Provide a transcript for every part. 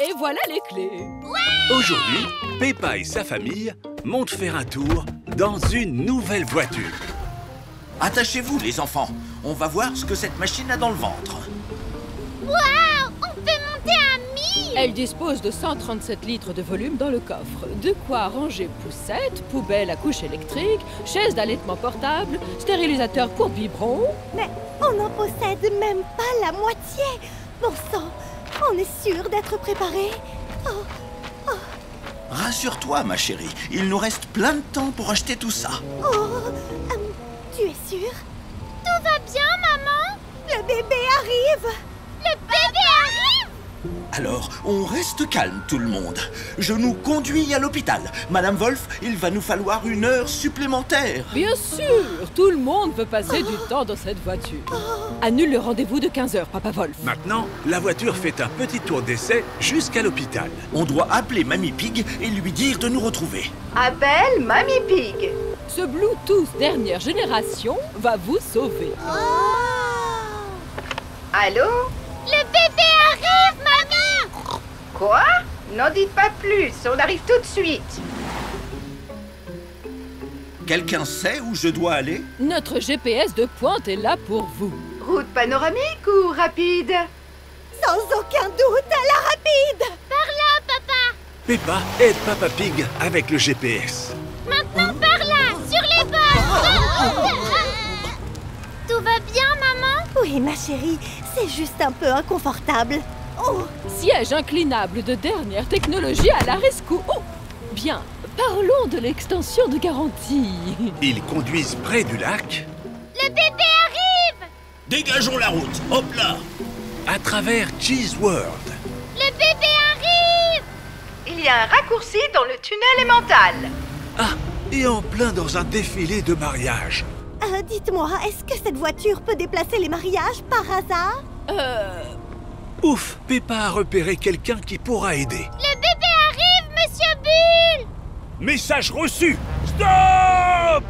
Et voilà les clés. Aujourd'hui, Peppa et sa famille montent faire un tour dans une nouvelle voiture. Attachez-vous, les enfants. On va voir ce que cette machine a dans le ventre. Waouh! On peut monter à 1000! Elle dispose de 137 litres de volume dans le coffre. De quoi ranger poussettes, poubelle à couche électrique, chaise d'allaitement portable, stérilisateur pour biberon. Mais on n'en possède même pas la moitié. Bon sang, on est sûr d'être préparé. Rassure-toi, ma chérie. Il nous reste plein de temps pour acheter tout ça. Tu es sûre? Tout va bien, maman? Le bébé arrive. Le bébé arrive? Alors, on reste calme, tout le monde. Je nous conduis à l'hôpital. Madame Wolf, il va nous falloir 1 heure supplémentaire. Bien sûr, tout le monde veut passer du temps dans cette voiture. Annule le rendez-vous de 15h, Papa Wolf. Maintenant, la voiture fait un petit tour d'essai jusqu'à l'hôpital. On doit appeler Mamie Pig et lui dire de nous retrouver. Appelle Mamie Pig. Ce Bluetooth dernière génération va vous sauver. Allô? Le bébé arrive, maman! Quoi? N'en dites pas plus, on arrive tout de suite. Quelqu'un sait où je dois aller? Notre GPS de pointe est là pour vous. Route panoramique ou rapide? Sans aucun doute, à la rapide. Par là, papa! Peppa aide Papa Pig avec le GPS. Maintenant, par là, sur les bords! Tout va bien, maman? Oui, ma chérie, c'est juste un peu inconfortable. Oh, Siège inclinable de dernière technologie à la rescousse. Oh, bien, parlons de l'extension de garantie. Ils conduisent près du lac, Le bébé arrive! Dégageons la route, hop là! à travers Cheese World. Le bébé arrive! Il y a un raccourci dans le tunnel émental. Ah, et en plein dans un défilé de mariage. dites-moi, est-ce que cette voiture peut déplacer les mariages par hasard? Ouf, Peppa a repéré quelqu'un qui pourra aider. Le bébé arrive, Monsieur Bull! Message reçu! Stop!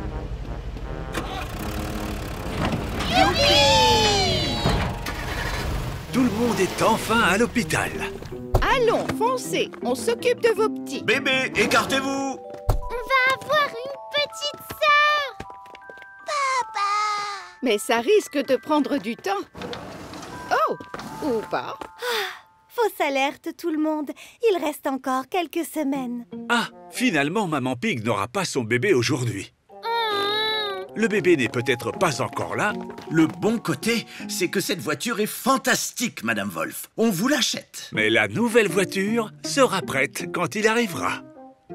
Tout le monde est enfin à l'hôpital. Allons, foncez, on s'occupe de vos petits. Bébé, écartez-vous! On va avoir une petite sœur! Papa! Mais ça risque de prendre du temps. Oh, ou pas. Fausse alerte, tout le monde. Il reste encore quelques semaines. Ah, finalement, Maman Pig n'aura pas son bébé aujourd'hui. Le bébé n'est peut-être pas encore là. Le bon côté, c'est que cette voiture est fantastique, Madame Wolf. On vous l'achète. Mais la nouvelle voiture sera prête quand il arrivera.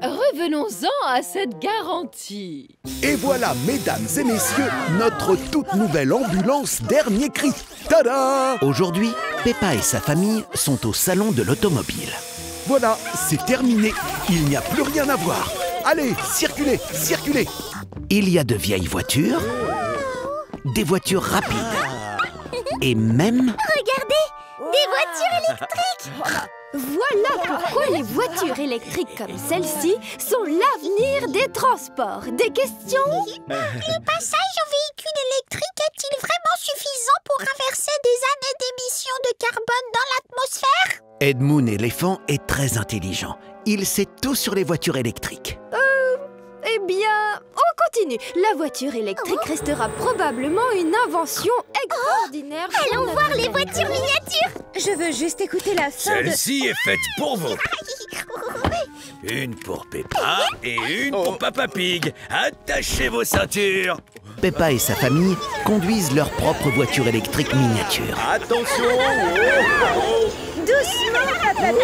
Revenons-en à cette garantie. Et voilà, mesdames et messieurs, notre toute nouvelle ambulance dernier cri. Tada! Aujourd'hui, Peppa et sa famille sont au salon de l'automobile. Voilà, c'est terminé. Il n'y a plus rien à voir. Allez, circulez, circulez. Il y a de vieilles voitures, des voitures rapides et même Regardez! Des voitures électriques! Voilà pourquoi les voitures électriques comme celle-ci sont l'avenir des transports. Des questions? Le passage au véhicule électrique est-il vraiment suffisant pour inverser des années d'émissions de carbone dans l'atmosphère? Edmund éléphant est très intelligent. Il sait tout sur les voitures électriques. Eh bien, on continue. La voiture électrique restera probablement une invention extraordinaire. Allons voir les voitures miniatures! Je veux juste écouter la fin de... Celle-ci est faite pour vous. Une pour Peppa et une pour Papa Pig. Attachez vos ceintures. Peppa et sa famille conduisent leur propre voiture électrique miniature. Attention. Doucement, Papa Pig!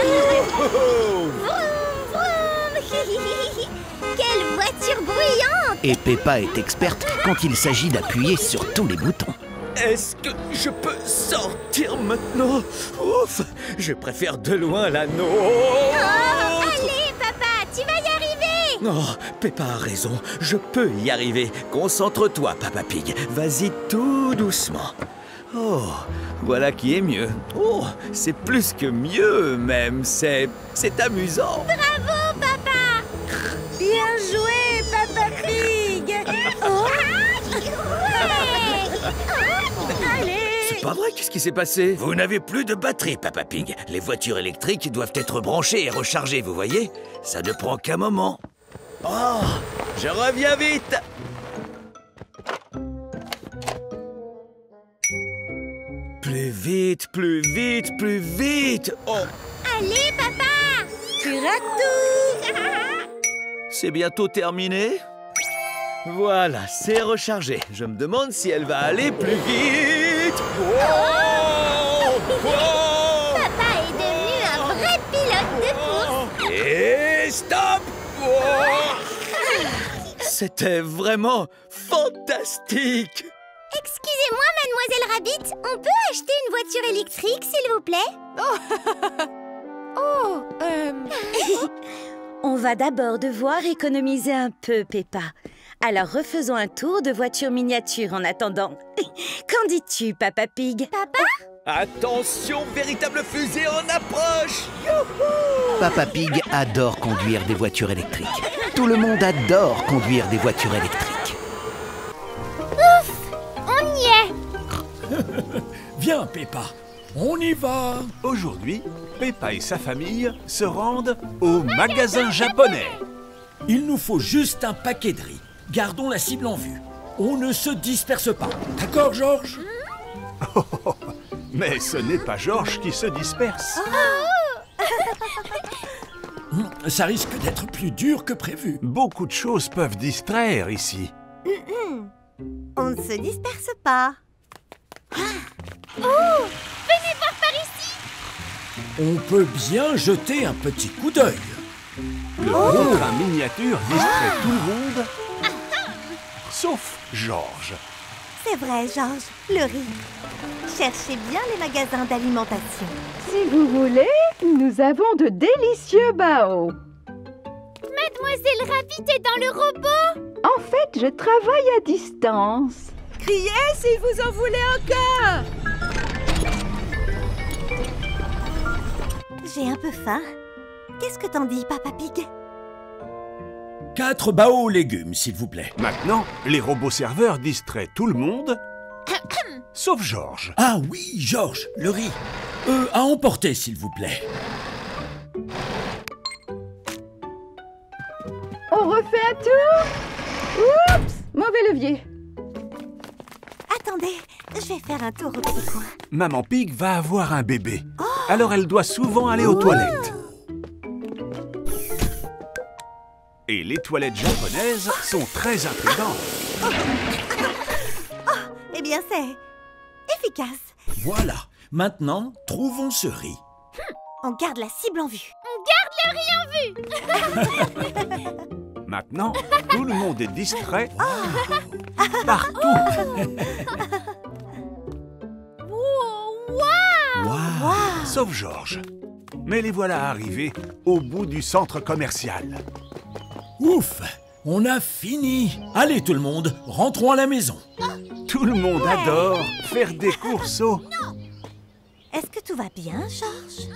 Quelle voiture bruyante! Et Peppa est experte quand il s'agit d'appuyer sur tous les boutons. Est-ce que je peux sortir maintenant? Ouf, je préfère de loin l'anneau. Allez, papa, tu vas y arriver! Oh, Peppa a raison, je peux y arriver. Concentre-toi, Papa Pig. Vas-y tout doucement. Oh, voilà qui est mieux. Oh, c'est plus que mieux même. C'est amusant. Bravo, papa! Bien joué, Papa Pig. Ouais! Allez. pas vrai, qu'est-ce qui s'est passé? Vous n'avez plus de batterie, Papa Pig. Les voitures électriques doivent être branchées et rechargées, vous voyez? Ça ne prend qu'un moment. Oh, je reviens vite. Plus vite, plus vite, plus vite. Oh, Allez, papa! Tu rates tout! c'est bientôt terminé. Voilà, c'est rechargé. Je me demande si elle va aller plus vite. Oh, oh. Papa est devenu un vrai pilote de course! Et stop! Oh. C'était vraiment fantastique. Excusez-moi, Mademoiselle Rabbit, on peut acheter une voiture électrique, s'il vous plaît? On va d'abord devoir économiser un peu, Peppa. Alors refaisons un tour de voiture miniature en attendant. Qu'en dis-tu, Papa Pig? Papa? Attention, véritable fusée en approche. Youhou! Papa Pig adore conduire des voitures électriques. Tout le monde adore conduire des voitures électriques. Ouf! On y est! Viens, Peppa, on y va. Aujourd'hui, Peppa et sa famille se rendent au magasin japonais. Il nous faut juste un paquet de riz. Gardons la cible en vue. On ne se disperse pas. D'accord, Georges? Mais ce n'est pas Georges qui se disperse. Ça risque d'être plus dur que prévu. Beaucoup de choses peuvent distraire ici. On ne se disperse pas. Oh! Venez voir par ici! On peut bien jeter un petit coup d'œil. Le gros train miniature distrait tout le monde, sauf Georges. C'est vrai, Georges, le riz. Cherchez bien les magasins d'alimentation. Si vous voulez, nous avons de délicieux bao. Mademoiselle Rabbit est dans le robot! En fait, je travaille à distance. Criez si vous en voulez encore. J'ai un peu faim. Qu'est-ce que t'en dis, Papa Pig? 4 baos aux légumes, s'il vous plaît. Maintenant, les robots serveurs distraient tout le monde, sauf Georges. Ah oui, Georges, le riz. À emporter, s'il vous plaît. On refait un tour. Oups, mauvais levier. Attendez, je vais faire un tour au petit coin. Maman Pig va avoir un bébé, alors elle doit souvent aller aux toilettes. Et les toilettes japonaises sont très intrigantes. Eh bien, c'est efficace. Voilà. Maintenant, trouvons ce riz. On garde la cible en vue. On garde le riz en vue! Maintenant, tout le monde est distrait partout. Wow! Sauf Georges. Mais les voilà arrivés au bout du centre commercial. Ouf! On a fini. Allez, tout le monde, rentrons à la maison. Tout le monde adore faire des courses au... Est-ce que tout va bien, Georges?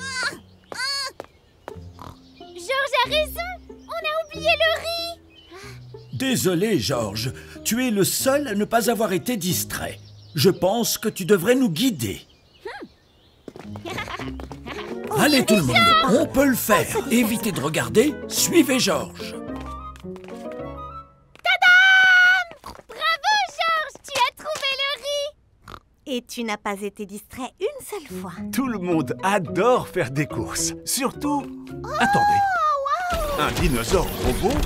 Georges a raison! On a oublié le riz! Désolé, Georges. Tu es le seul à ne pas avoir été distrait. Je pense que tu devrais nous guider. Allez, tout le monde, on peut le faire. Évitez de regarder, suivez Georges. Bravo, Georges! Tu as trouvé le riz! Et tu n'as pas été distrait une seule fois. Tout le monde adore faire des courses. Surtout... Attendez. Un dinosaure robot?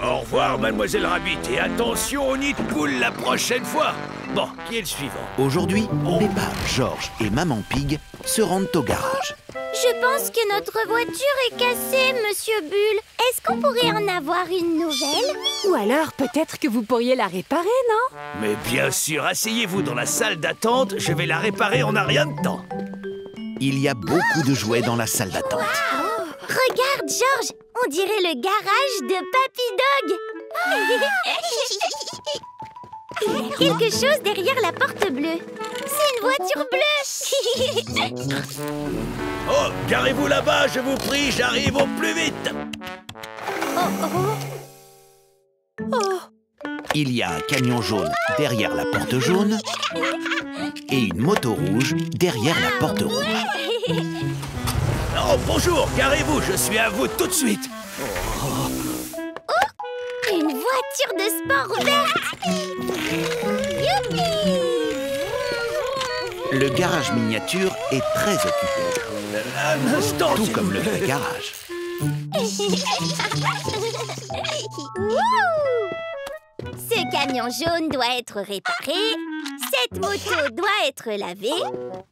Au revoir, Mademoiselle Rabbit, et attention au nid de poule la prochaine fois. Bon, qui est le suivant? Aujourd'hui, Peppa, Georges et Maman Pig se rendent au garage. Je pense que notre voiture est cassée, Monsieur Bull. Est-ce qu'on pourrait en avoir une nouvelle? Ou alors, peut-être que vous pourriez la réparer, non? Mais bien sûr, asseyez-vous dans la salle d'attente, je vais la réparer en un rien de temps. Il y a beaucoup de jouets dans la salle d'attente. Regarde, Georges, on dirait le garage de Papy Dog. Quelque chose derrière la porte bleue. C'est une voiture bleue. Oh, garez-vous là-bas, je vous prie, j'arrive au plus vite. Il y a un camion jaune derrière la porte jaune et une moto rouge derrière la porte rouge. Oh, bonjour, garez-vous, je suis à vous tout de suite. Une voiture de sport verte. Youpi! Le garage miniature est très occupé. Un instant, tout comme le vrai garage. Ce camion jaune doit être réparé, cette moto doit être lavée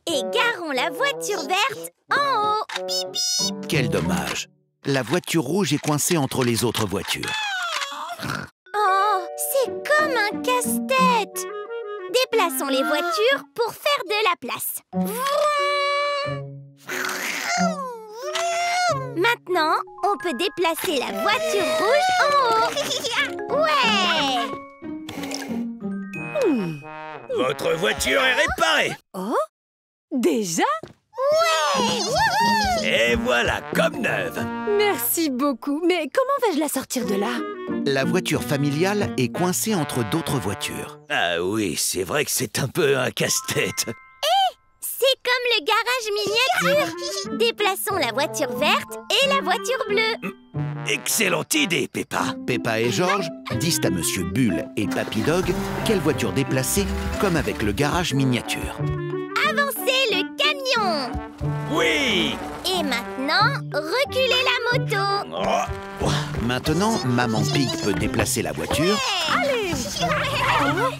et garons la voiture verte en haut. Bip bip. Quel dommage. La voiture rouge est coincée entre les autres voitures. Oh, c'est comme un casse-tête. Déplaçons les voitures pour faire de la place. Maintenant, on peut déplacer la voiture rouge en haut. Ouais! Votre voiture est réparée. Oh? Déjà? Ouais! Wouhou! Et voilà, comme neuve. Merci beaucoup. Mais comment vais-je la sortir de là? La voiture familiale est coincée entre d'autres voitures. Ah oui, c'est vrai que c'est un peu un casse-tête. C'est comme le garage miniature. Déplaçons la voiture verte et la voiture bleue. Excellente idée, Peppa. Peppa et George disent à Monsieur Bull et Papy Dog quelle voiture déplacer comme avec le garage miniature. Avancez le camion. Oui. Et maintenant, reculez la moto. Oh. Maintenant, Maman Pig peut déplacer la voiture. Allez!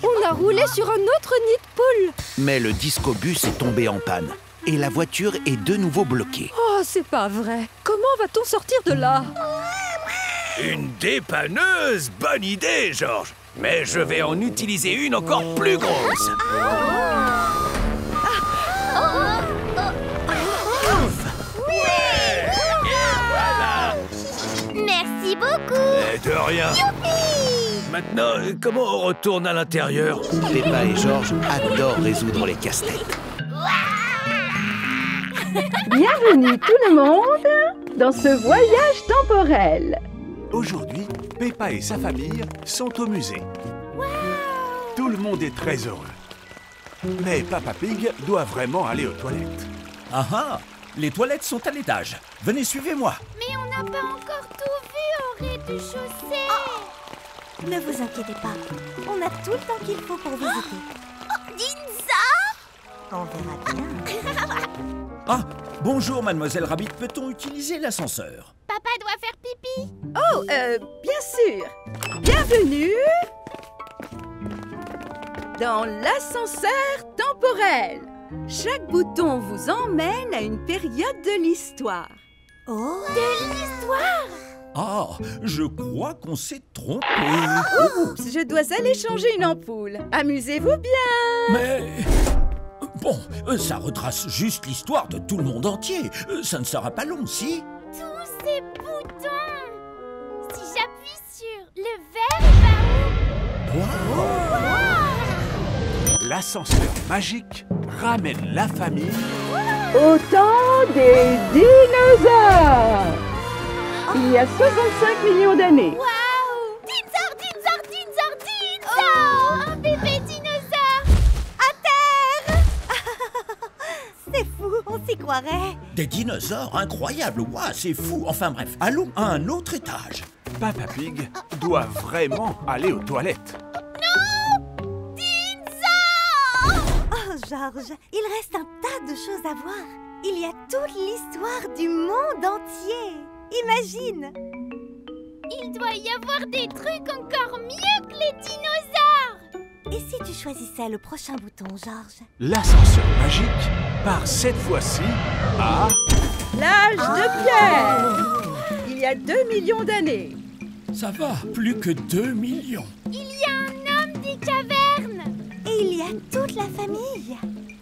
On a roulé sur un autre nid de poule. Mais le disco-bus est tombé en panne. Et la voiture est de nouveau bloquée. Oh, c'est pas vrai. Comment va-t-on sortir de là? Une dépanneuse? Bonne idée, George. Mais je vais en utiliser une encore plus grosse. Ouais. Et voilà. Merci beaucoup. Et de rien. Youpi! Maintenant, comment on retourne à l'intérieur? Peppa et George adorent résoudre les casse-têtes. Bienvenue tout le monde dans ce voyage temporel. Aujourd'hui, Peppa et sa famille sont au musée. Tout le monde est très heureux. Mais Papa Pig doit vraiment aller aux toilettes. Ah ah! Les toilettes sont à l'étage. Venez, suivez-moi. Mais on n'a pas encore tout vu au rez-de-chaussée. Ne vous inquiétez pas. On a tout le temps qu'il faut pour visiter. Dinza! On verra bien. Ah, bonjour, Mademoiselle Rabbit. Peut-on utiliser l'ascenseur? Papa doit faire pipi. Oh, bien sûr. Bienvenue dans l'ascenseur temporel. Chaque bouton vous emmène à une période de l'histoire. Oh! De l'histoire? Ah, je crois qu'on s'est trompé. Oups, je dois aller changer une ampoule. Amusez-vous bien. Mais... Bon, ça retrace juste l'histoire de tout le monde entier. Ça ne sera pas long, si? Tous ces boutons. Si j'appuie sur le vert, va où? Wow. L'ascenseur magique ramène la famille au temps des dinosaures. Il y a 65 millions d'années. Waouh! Dinosaure! Oh, un bébé dinosaure! À terre! C'est fou, on s'y croirait. Des dinosaures incroyables. Ouah, c'est fou. Enfin bref, allons à un autre étage. Papa Pig doit vraiment aller aux toilettes. George, il reste un tas de choses à voir. Il y a toute l'histoire du monde entier. Imagine! Il doit y avoir des trucs encore mieux que les dinosaures! Et si tu choisissais le prochain bouton, George? L'ascenseur magique part cette fois-ci à... l'âge de pierre! Il y a 2 millions d'années. Ça va, plus que 2 millions. Il y a un homme des cavernes! Et il y a toute la famille.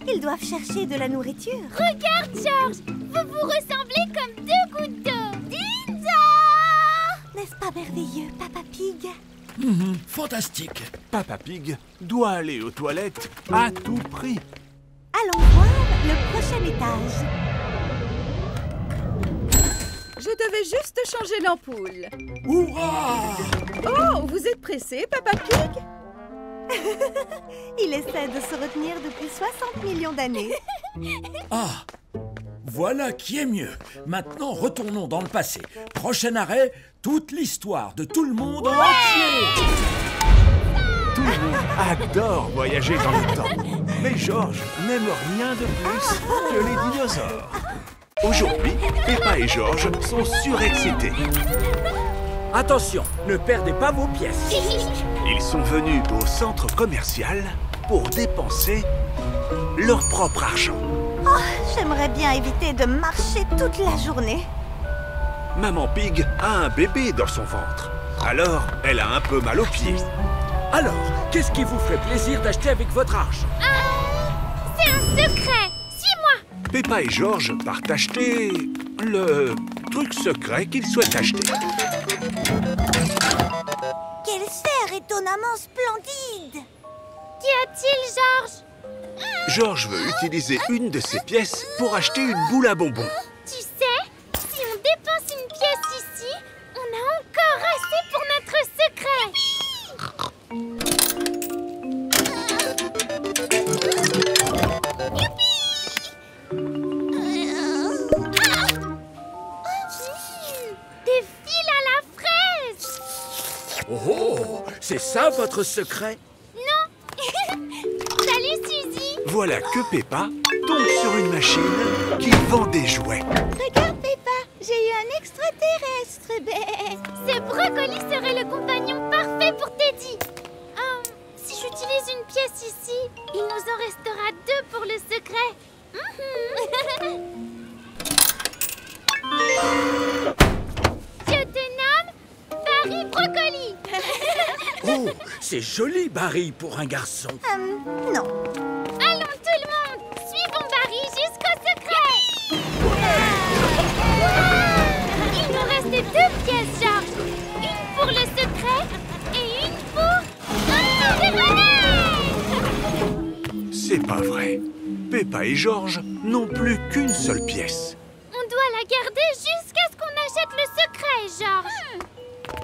Ils doivent chercher de la nourriture. Regarde, George! Vous vous ressemblez comme 2 gouttes d'eau. Dinza! N'est-ce pas merveilleux, Papa Pig? Fantastique. Papa Pig doit aller aux toilettes à tout prix. Allons voir le prochain étage. Je devais juste changer l'ampoule. Hurrah! Oh, vous êtes pressé, Papa Pig? Il essaie de se retenir depuis 60 millions d'années. Ah! Voilà qui est mieux. Maintenant, retournons dans le passé. Prochain arrêt, toute l'histoire de tout le monde entier. Tout le monde adore voyager dans le temps. Mais Georges n'aime rien de plus que les dinosaures. Aujourd'hui, Peppa et Georges sont surexcités. Attention, ne perdez pas vos pièces. Ils sont venus au centre commercial pour dépenser leur propre argent. Oh, j'aimerais bien éviter de marcher toute la journée. Maman Pig a un bébé dans son ventre. Alors, elle a un peu mal aux pieds. Alors, qu'est-ce qui vous ferait plaisir d'acheter avec votre argent? C'est un secret. Suis-moi. Peppa et Georges partent acheter le truc secret qu'ils souhaitent acheter. Quelle serre étonnamment splendide! Qu'y a-t-il, Georges? Georges veut utiliser une de ses pièces pour acheter une boule à bonbons. Tu sais, si on dépense une pièce ici, on a encore assez pour notre secret. Des fils à la fraise. Oh, c'est ça votre secret? Non. Salut, Suzy. Voilà que Peppa tombe sur une machine qui vend des jouets. Regarde, Peppa, j'ai eu un extraterrestre. Ce brocoli serait le compagnon parfait pour Teddy. Si j'utilise une pièce ici, il nous en restera 2 pour le secret. Je te nomme Barry Brocoli. Oh, c'est joli, Barry, pour un garçon. Non. Allons tout le monde, suivons Barry jusqu'au secret. Il nous reste 2 pièces, Georges. Une pour le secret et une pour un tour de relais. C'est pas vrai. Peppa et Georges n'ont plus qu'une seule pièce. On doit la garder jusqu'à ce qu'on achète le secret, Georges.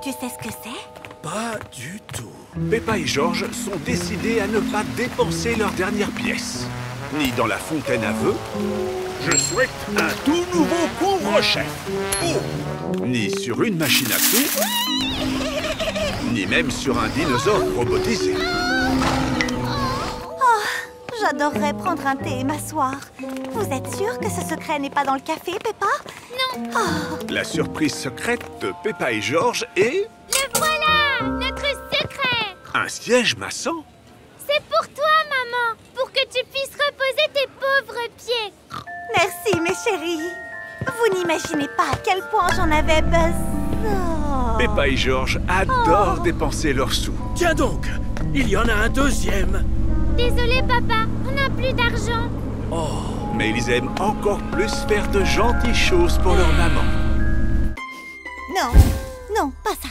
Tu sais ce que c'est? Pas du tout. Peppa et Georges sont décidés à ne pas dépenser leur dernière pièce. Ni dans la fontaine à vœux. Je souhaite un tout nouveau couvre-chef. Ni sur une machine à sous. Ni même sur un dinosaure robotisé. J'adorerais prendre un thé et m'asseoir. Vous êtes sûr que ce secret n'est pas dans le café, Peppa? Non. La surprise secrète de Peppa et Georges est... Le voilà, notre secret. un siège maçon. C'est pour toi, maman, pour que tu puisses reposer tes pauvres pieds. Merci, mes chéris. Vous n'imaginez pas à quel point j'en avais besoin. Peppa et Georges adorent dépenser leurs sous. Tiens donc, il y en a un deuxième. Désolé, papa, on n'a plus d'argent. Oh, mais ils aiment encore plus faire de gentilles choses pour leur maman. Non, non, pas ça.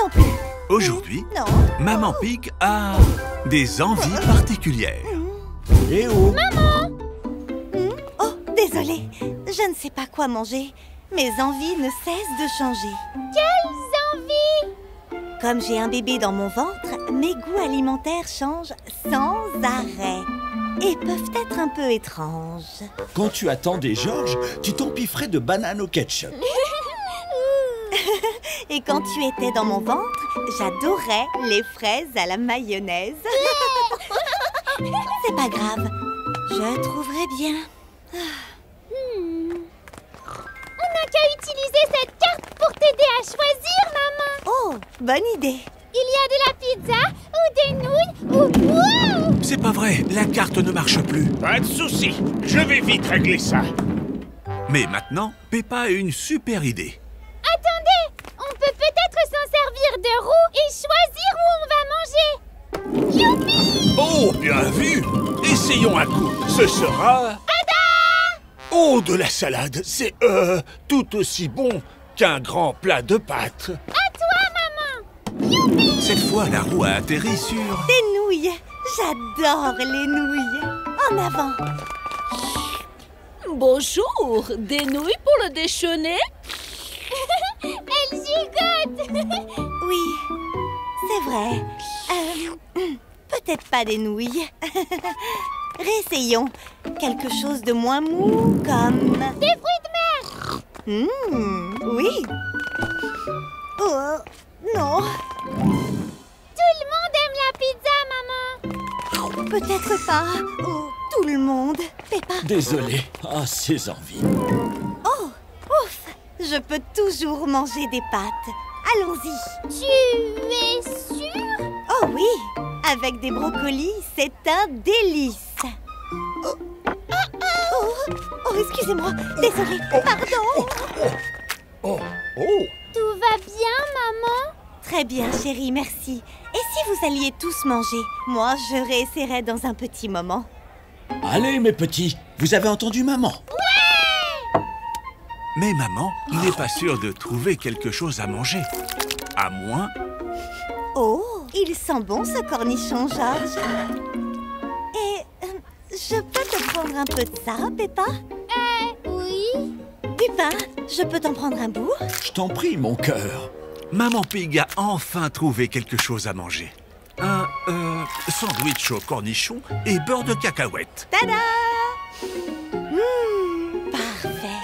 Non plus. Aujourd'hui, Non. Maman Pig a des envies particulières. Léo. Maman! Oh, désolée. Je ne sais pas quoi manger. Mes envies ne cessent de changer. Quelles envies! Comme j'ai un bébé dans mon ventre, mes goûts alimentaires changent sans arrêt. Et peuvent être un peu étranges. Quand tu attendais Georges, tu t'empifferais de bananes au ketchup. Et quand tu étais dans mon ventre, j'adorais les fraises à la mayonnaise. C'est pas grave, je trouverai bien. On n'a qu'à utiliser cette carte pour t'aider à choisir, maman. Oh, bonne idée. Il y a de la pizza, ou des nouilles, ou... Wow! C'est pas vrai, la carte ne marche plus. Pas de souci, je vais vite régler ça. Mais maintenant, Peppa a une super idée. Attendez, on peut peut-être s'en servir de roue et choisir où on va manger. Youpi! Oh, bien vu. Essayons un coup. Ce sera... Oh, de la salade. C'est, tout aussi bon qu'un grand plat de pâtes. À toi, maman. Youpi! Cette fois, la roue a atterri sur... Des nouilles. J'adore les nouilles. En avant. Bonjour, des nouilles pour le déjeuner? Oui, c'est vrai. Peut-être pas des nouilles. Réessayons. Quelque chose de moins mou, comme... Des fruits de mer! Oui. Oh, non. Tout le monde aime la pizza, maman! Peut-être pas. Oh, tout le monde. Peppa. Désolé. Ah, ces envies. Oh, ouf. Je peux toujours manger des pâtes. Allons-y. Tu es sûre? Oh oui. Avec des brocolis, c'est un délice. Oh, excusez-moi. Désolée. Pardon. Tout va bien, maman? Très bien, chérie, merci. Et si vous alliez tous manger? Moi, je réessayerai dans un petit moment. Allez, mes petits, vous avez entendu maman? Mais maman n'est pas sûre de trouver quelque chose à manger. À moins... Oh, il sent bon ce cornichon, Georges. Et je peux te prendre un peu de ça, Peppa? Oui. Du pain, je peux t'en prendre un bout? Je t'en prie, mon cœur. Maman Pig a enfin trouvé quelque chose à manger. Un sandwich au cornichon et beurre de cacahuète. Tada! Parfait.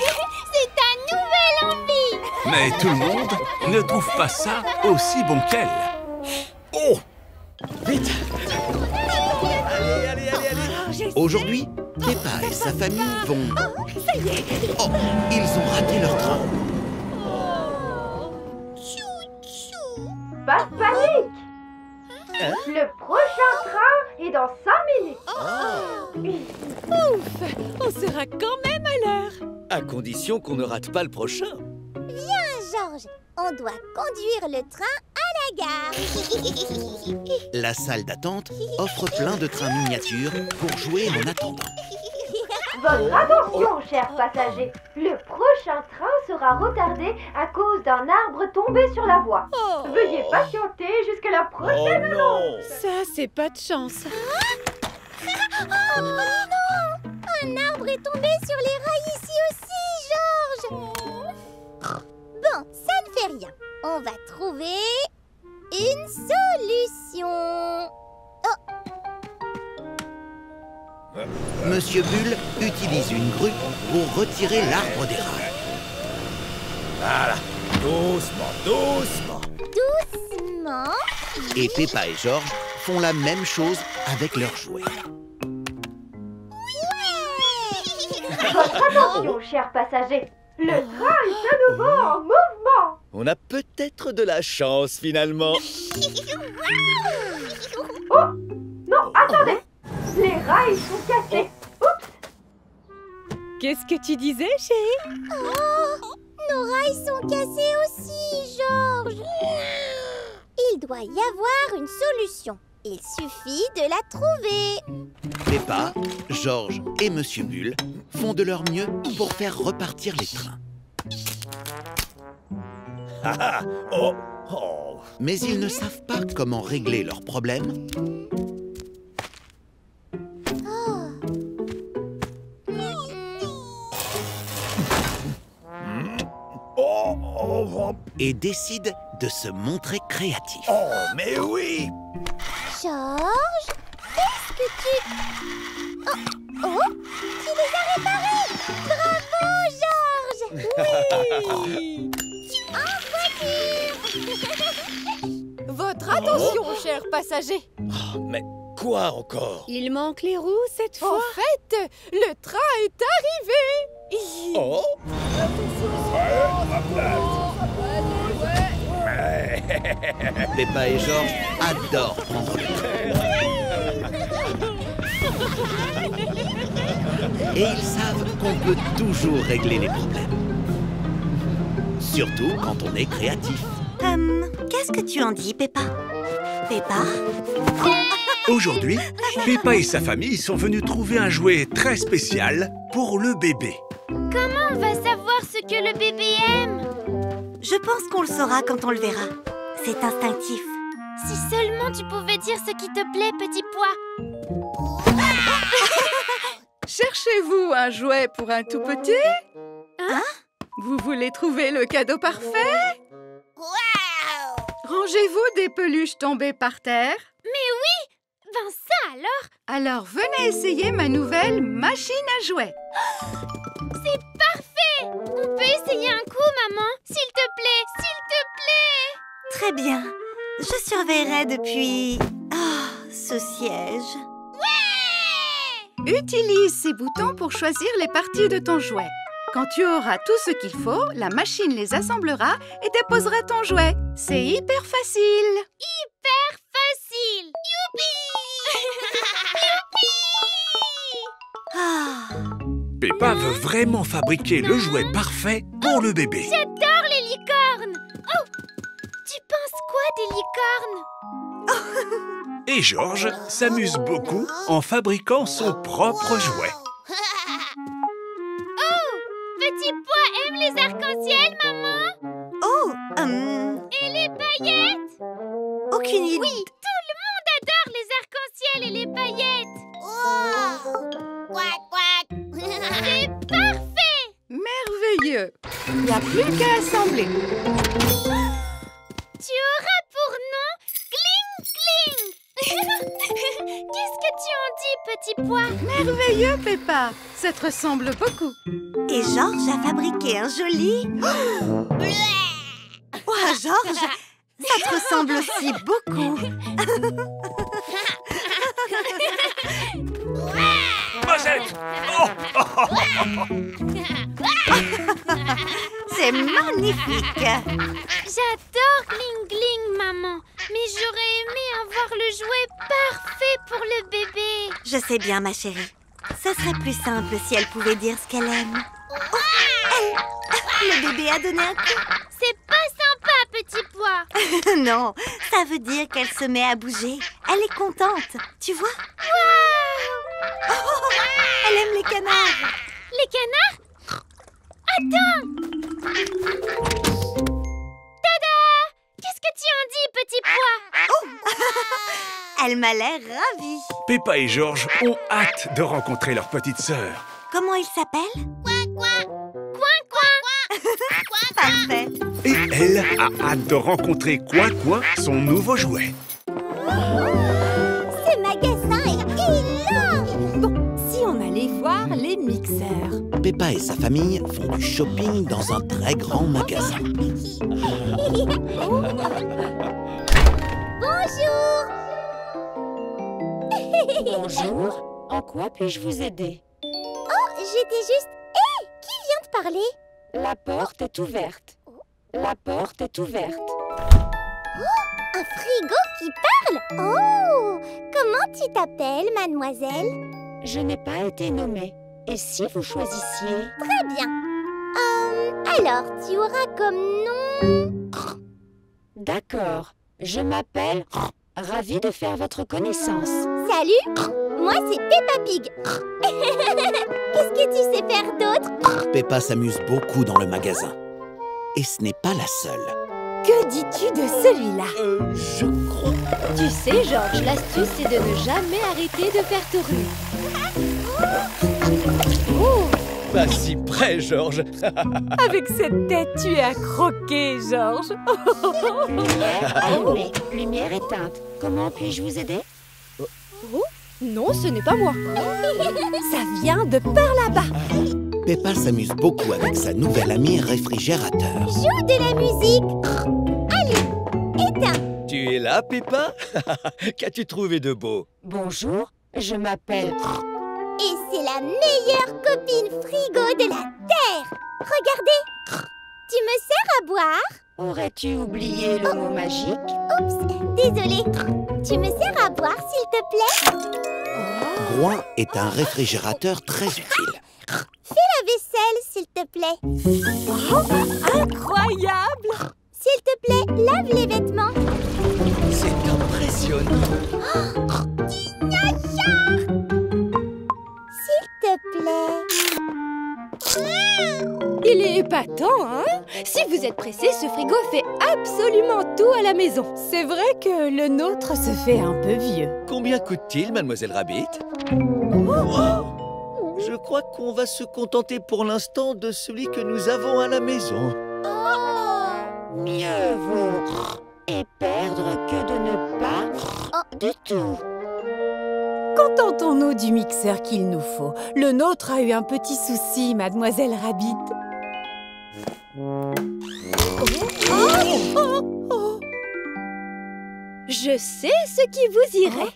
C'est ta nouvelle envie! Mais tout le monde ne trouve pas ça aussi bon qu'elle. Oh! Vite! Allez! Aujourd'hui, Peppa et sa famille vont... Ça y est! Oh, ils ont raté leur train. Pas de panique! Le prochain train est dans 5 minutes. Ouf! On sera quand même à l'heure. À condition qu'on ne rate pas le prochain. Viens, Georges. On doit conduire le train à la gare. La salle d'attente offre plein de trains miniatures pour jouer en attendant. Votre attention, chers passagers. Le prochain train sera retardé à cause d'un arbre tombé sur la voie. Veuillez patienter jusqu'à la prochaine annonce. Ça, c'est pas de chance. Oh non! Un arbre est tombé sur les rails ici aussi, Georges. Bon, ça ne fait rien. On va trouver une solution. Monsieur Bull utilise une grue pour retirer l'arbre des rails. Voilà, doucement. Doucement. Et Peppa et Georges font la même chose avec leurs jouets. Votre attention, chers passagers. Le train est à nouveau en mouvement. On a peut-être de la chance finalement. Oh! Non, attendez! Les rails sont cassés. Oups! Qu'est-ce que tu disais, chérie? Oh! Nos rails sont cassés aussi, Georges. Il doit y avoir une solution. Il suffit de la trouver. Peppa, Georges et Monsieur Bull font de leur mieux pour faire repartir les trains. Mais ils ne savent pas comment régler leurs problèmes. Et décident de se montrer créatifs. Oh, mais oui! Georges, qu'est-ce que tu... Oh, tu les as réparés! Bravo, Georges! Oui! En voiture! Votre attention, chers passagers. Oh, mais quoi encore? Il manque les roues cette fois. En fait, le train est arrivé. Oh! Peppa et Georges adorent prendre le train. Et ils savent qu'on peut toujours régler les problèmes. Surtout quand on est créatif. Qu'est-ce que tu en dis, Peppa? Peppa? Aujourd'hui, Peppa et sa famille sont venus trouver un jouet très spécial pour le bébé. Comment on va savoir ce que le bébé aime? Je pense qu'on le saura quand on le verra. C'est instinctif. Si seulement tu pouvais dire ce qui te plaît, petit pois. Cherchez-vous un jouet pour un tout petit? Hein? Vous voulez trouver le cadeau parfait? Waouh! Rangez-vous des peluches tombées par terre. Mais oui! Ben ça alors! Alors venez essayer ma nouvelle machine à jouets. C'est parfait! On peut essayer un coup, maman? S'il te plaît, s'il te plaît! Très bien. Je surveillerai depuis... ce siège. Ouais! Utilise ces boutons pour choisir les parties de ton jouet. Quand tu auras tout ce qu'il faut, la machine les assemblera et déposera ton jouet. C'est hyper facile. Hyper facile! Youpi! Peppa veut vraiment fabriquer le jouet parfait pour le bébé. J'adore les licornes! Oh! Tu penses quoi des licornes? Et Georges s'amuse beaucoup en fabriquant son propre jouet. Oh! Petit Pois aime les arcs-en-ciel, maman? Oh, Et les paillettes? aucune idée. Oui, tout le monde adore les arcs-en-ciel et les paillettes. Quack, quack. C'est parfait! Merveilleux. Il n'y a plus qu'à assembler. Tu auras pour nom Kling Kling. Qu'est-ce que tu en dis, Petit Pois? Merveilleux, Peppa. Ça te ressemble beaucoup. Et Georges a fabriqué un joli... Oh, Georges, ça te ressemble aussi beaucoup. Mosette! Oh! C'est magnifique. J'adore Kling Kling, maman. Mais j'aurais aimé avoir le jouet parfait pour le bébé. Je sais bien, ma chérie. Ce serait plus simple si elle pouvait dire ce qu'elle aime. Oh, le bébé a donné un coup. C'est pas sympa, Petit Pois. Non, ça veut dire qu'elle se met à bouger. Elle est contente, tu vois? Waouh! Oh, elle aime les canards. Les canards? Attends! Tada! Qu'est-ce que tu en dis, Petit Pois? Oh. Elle m'a l'air ravie. Peppa et Georges ont hâte de rencontrer leur petite sœur. Comment il s'appelle? Coin, coin! Parfait. Et elle a hâte de rencontrer Coin Coin, son nouveau jouet. Ce magasin est énorme. Bon, si on allait voir les mixeurs. Peppa et sa famille font du shopping dans un très grand magasin. Bonjour. Bonjour, en quoi puis-je vous aider? Oh, j'étais juste... Hé, qui vient de parler? La porte est ouverte. La porte est ouverte. Oh, un frigo qui parle? Oh, comment tu t'appelles, mademoiselle? Je n'ai pas été nommée. Et si vous choisissiez? Très bien. Alors, tu auras comme nom... D'accord. Je m'appelle... Ravie de faire votre connaissance. Salut, moi c'est Peppa Pig. Qu'est-ce que tu sais faire d'autre? Peppa s'amuse beaucoup dans le magasin. Et ce n'est pas la seule. Que dis-tu de celui-là? Je crois... Tu sais, Georges, l'astuce, c'est de ne jamais arrêter de faire tourner. Pas si près, Georges. Avec cette tête, tu es à croquer, Georges. Lumière allumée, lumière éteinte. Comment puis-je vous aider? Oh, non, ce n'est pas moi. Ça vient de par là-bas. Peppa s'amuse beaucoup avec sa nouvelle amie réfrigérateur. Joue de la musique. Allez, éteins. Tu es là, Peppa? Qu'as-tu trouvé de beau? Bonjour, je m'appelle... Et c'est la meilleure copine frigo de la Terre. Regardez. Tu me sers à boire? Aurais-tu oublié le mot magique? Oups, désolée. Tu me sers à boire, s'il te plaît? Groin est un réfrigérateur très utile. Fais la vaisselle, s'il te plaît. Oh, incroyable! S'il te plaît, lave les vêtements. C'est impressionnant. Dinosaure! S'il te plaît. Il est épatant, hein? Si vous êtes pressé, ce frigo fait absolument tout à la maison. C'est vrai que le nôtre se fait un peu vieux. Combien coûte-t-il, Mademoiselle Rabbit? Wow. Je crois qu'on va se contenter pour l'instant de celui que nous avons à la maison. Mieux vaut et perdre que de ne pas du tout. Contentons-nous du mixeur qu'il nous faut. Le nôtre a eu un petit souci, Mademoiselle Rabbit. Je sais ce qui vous irait.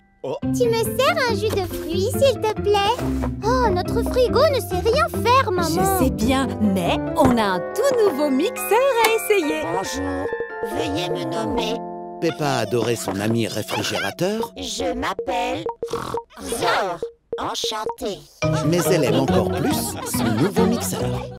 Tu me sers un jus de fruits, s'il te plaît? Oh, notre frigo ne sait rien faire, maman. Je sais bien, mais on a un tout nouveau mixeur à essayer. Bonjour, veuillez me nommer. Peppa adorait son ami réfrigérateur, Je m'appelle Zor. Enchantée. mais elle aime encore plus son nouveau mixeur.